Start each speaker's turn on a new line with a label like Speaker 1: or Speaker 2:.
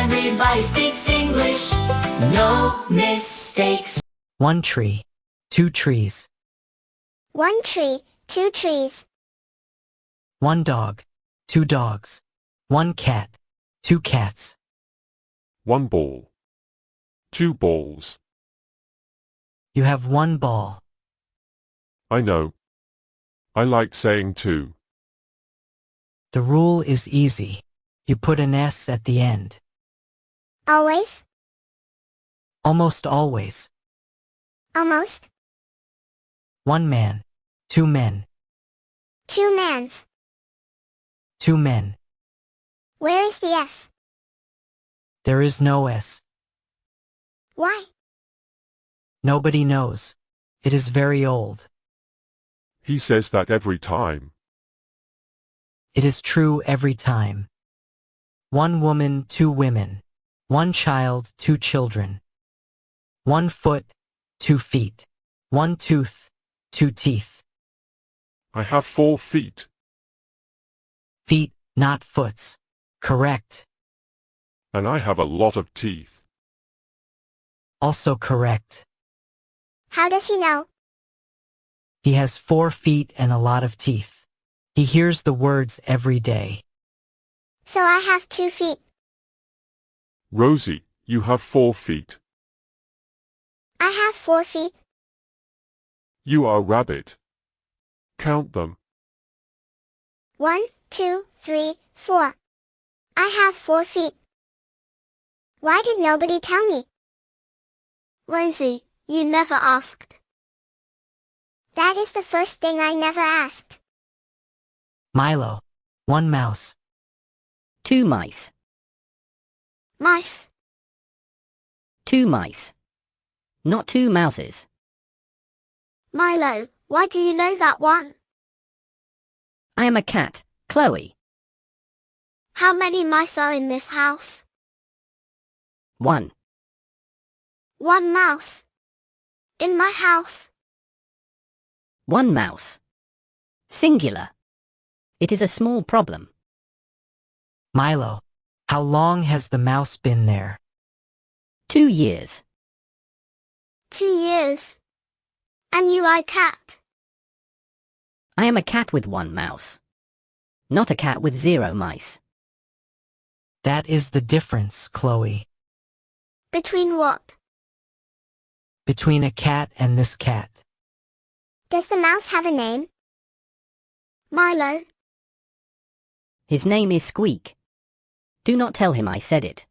Speaker 1: Everybody speaks English, no mistakes.
Speaker 2: One tree, two trees.
Speaker 3: One tree, two trees.
Speaker 2: One dog, two dogs. One cat, two cats.
Speaker 4: One ball. Two balls.
Speaker 2: You have one ball.
Speaker 4: I know. I like saying two.
Speaker 2: The rule is easy. You put an S at the end.
Speaker 3: Always?
Speaker 2: Almost always.
Speaker 3: Almost?
Speaker 2: One man, two men.
Speaker 3: Two mans.
Speaker 2: Two men.
Speaker 3: Where is the S?
Speaker 2: There is no S.
Speaker 3: Why?
Speaker 2: Nobody knows. It is very old.
Speaker 4: He says that every time.
Speaker 2: It is true every time. One woman, two women. One child, two children. One foot, two feet. One tooth, two teeth.
Speaker 4: I have 4 feet.
Speaker 2: Feet, not foots. Correct.
Speaker 4: And I have a lot of teeth.
Speaker 2: Also correct.
Speaker 3: How does he know?
Speaker 2: He has 4 feet and a lot of teeth. He hears the words every day.
Speaker 3: So I have 2 feet.
Speaker 4: Rosie, you have 4 feet.
Speaker 3: I have 4 feet.
Speaker 4: You are a rabbit. Count them.
Speaker 3: 1, 2, 3, 4. I have 4 feet. Why did nobody tell me? Rosie, you never asked. That is the first thing I never asked.
Speaker 2: Milo. One mouse.
Speaker 5: Two mice.
Speaker 3: Mice.
Speaker 5: Two mice. Not two mouses.
Speaker 3: Milo, why do you know that one?
Speaker 5: I am a cat, Chloe.
Speaker 3: How many mice are in this house?
Speaker 5: One.
Speaker 3: One mouse. In my house.
Speaker 5: One mouse. Singular. It is a small problem.
Speaker 2: Milo. How long has the mouse been there?
Speaker 5: 2 years.
Speaker 3: 2 years. And you are a cat.
Speaker 5: I am a cat with one mouse. Not a cat with 0 mice.
Speaker 2: That is the difference, Chloe.
Speaker 3: Between what?
Speaker 2: Between a cat and this cat.
Speaker 3: Does the mouse have a name? Milo.
Speaker 5: His name is Squeak. Do not tell him I said it.